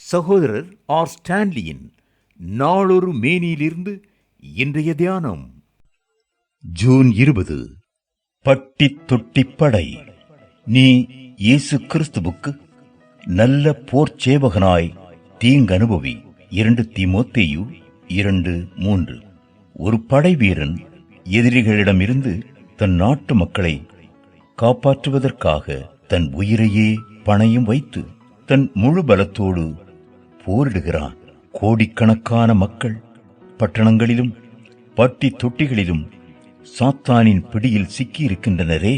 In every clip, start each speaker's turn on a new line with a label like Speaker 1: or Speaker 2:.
Speaker 1: சகோதரர் ஆர் ஸ்டான்லியின் நாளொரு மேனியிலிருந்து இன்றைய தியானம்.
Speaker 2: ஜூன் 20. பட்டி தொட்டி படை. நீ இயேசு கிறிஸ்துவுக்கு நல்ல போர்ச்சேவகனாய் தீங்கனுபவி. 2 தீமோத்தேயு 2:3. ஒரு படை வீரன் எதிரிகளிடமிருந்து தன் நாட்டு மக்களை காப்பாற்றுவதற்காக தன் உயிரையே பணயம் வைத்து தன் முழு பலத்தோடு போரிடுகிறான். கோடிக்கணக்கான மக்கள் பட்டணங்களிலும் பட்டி தொட்டிகளிலும் சாத்தானின் பிடியில் சிக்கியிருக்கின்றனரே.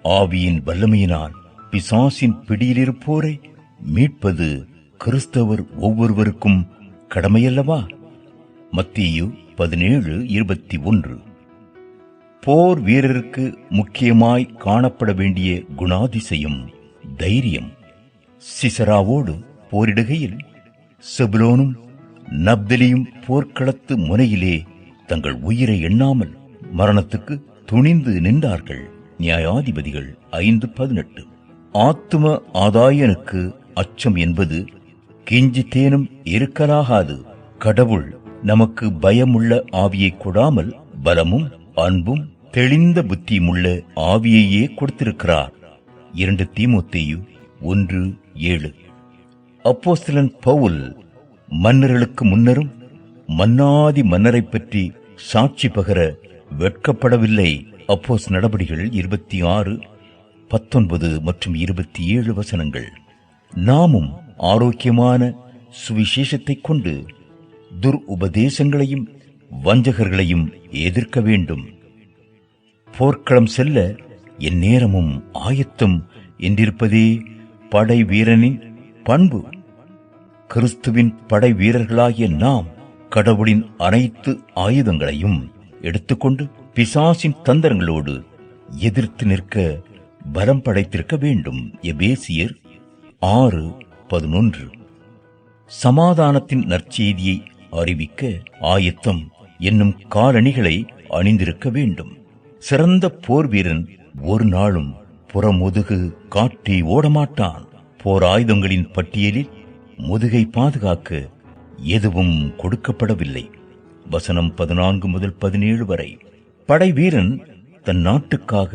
Speaker 2: ஆவியின் வல்லமையினால் பிசாசின் பிடியிலிருப்போரை மீட்பது கிறிஸ்தவர் ஒவ்வொருவருக்கும் கடமையல்லவா? மத்தேயு 17:21. போர் வீரருக்கு முக்கியமாய் காணப்பட வேண்டிய குணாதிசயம் தைரியம். சிசராவோடு போரிடுகையில் செபுலோனும் நப்தலியும் போர்க்களத்து முனையிலே தங்கள் உயிரை எண்ணாமல் மரணத்துக்கு துணிந்து நின்றார்கள். நியாயாதிபதிகள் 5:18. ஆத்தும ஆதாயனுக்கு அச்சம் என்பது கிஞ்சித்தேனும் இருக்கலாகாது. கடவுள் நமக்கு பயமுள்ள ஆவியை கொடாமல் பலமும் அன்பும் தெளிந்த புத்தியுமுள்ள ஆவியையே கொடுத்திருக்கிறார். 2 தீமோத்தேயு 1:7. அப்போஸ்தலன் பவுல் மன்னர்களுக்கு முன்னரும் மன்னாதி மன்னரை பற்றி சாட்சி பகர வெட்கப்படவில்லை. அப்போஸ் நடபடிகள் 26:19 மற்றும் 27 வசனங்கள். நாமும் ஆரோக்கியமான சுவிசேஷத்தைக் கொண்டு துர்உபதேசங்களையும் வஞ்சகர்களையும் எதிர்க்க வேண்டும். போர்க்களம் செல்ல என் நேரமும் ஆயத்தம் என்றிருப்பதே படை வீரனின் பண்பு. கிறிஸ்துவின் படை வீரர்களாகிய நாம் கடவுளின் அனைத்து ஆயுதங்களையும் எடுத்துக்கொண்டு பிசாசின் தந்திரங்களோடு எதிர்த்து நிற்க பலம் படைத்திருக்க வேண்டும். எபேசியர் 6:11. சமாதானத்தின் நற்செய்தியை அறிவிக்க ஆயத்தம் என்னும் காலணிகளை அணிந்திருக்க வேண்டும். சிறந்த போர் வீரன் ஒரு நாளும் புறமுதுகு காட்டி ஓடமாட்டான். போர் ஆயுதங்களின் பட்டியலில் முதுகை பாதுகாக்க எதுவும் கொடுக்கப்படவில்லை. வசனம் 14 முதல் 17 வரை. படை வீரன் தன் நாட்டுக்காக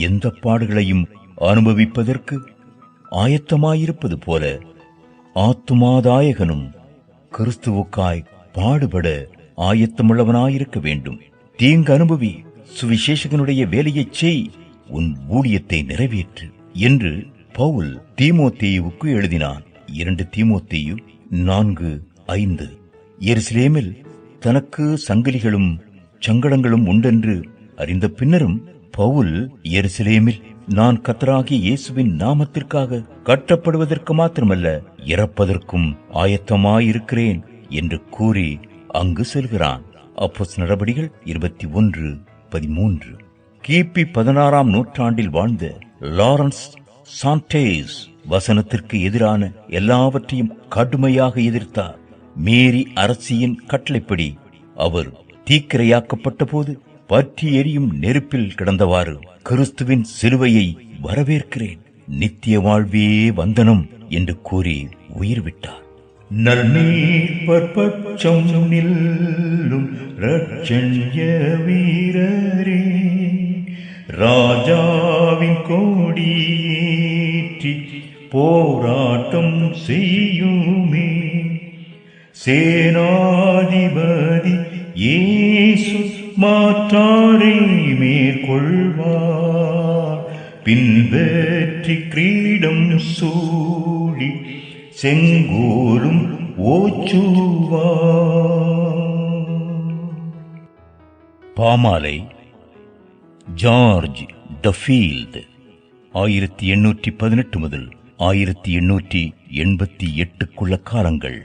Speaker 2: எந்த பாடுகளையும் அனுபவிப்பதற்கு ஆயத்தமாயிருப்பது போல ஆத்துமாதாயகனும் கிறிஸ்துவுக்காய் பாடுபட ஆயத்தமுள்ளவனாயிருக்க வேண்டும். தீங்கு அனுபவி, சுவிசேஷகனுடைய வேலையைச் செய், உன் ஊழியத்தை நிறைவேற்று என்று பவுல் தீமோத்தேயுவுக்கு எழுதினான். 2 தீமோத்தேயு 4:5. எருசலேமில் தனக்கு சங்கிலிகளும் சங்கடங்களும் உண்டென்று அறிந்த பின்னரும் பவுல் எருசலேமில் நான் கர்த்தராகிய இயேசுவின் நாமத்திற்காக கட்டப்படுவதற்கு மாத்திரமல்ல இறப்பதற்கும் ஆயத்தமாயிருக்கிறேன் என்று கூறி அங்கு செல்கிறான். அப்போஸ் நடபடிகள் 21:13. கிபி 16ஆம் நூற்றாண்டில் வாழ்ந்த லாரன்ஸ் சான்டேஸ் வசனத்திற்கு எதிரான எல்லாவற்றையும் கடுமையாக எதிர்த்தார். மேரி அரசியின் கட்டளைப்படி அவர் தீக்கிரையாக்கப்பட்ட போது பற்றி எரியும் நெருப்பில் கிடந்தவாறு கிறிஸ்துவின் சிலுவையை வரவேற்கிறேன், நித்திய வாழ்வே வந்தனம் என்று கூறி உயிர் விட்டார். நல்நீர் பட்சம் நில்லும் ரட்சண்ய வீரரே, ராஜாவின் கோடியேற்றி போராட்டம் செய்யுமே, சேனாதிபதி இயேசு மாற்றாரை மேற்கொள்வார், பின்பற்றி கிரீடம் சூடி செங்கோலும் ஓச்சுவார். பாமாலை ஜார்ஜ் டஃபீல்ட் 1818 முதல் 1888 காலங்கள்.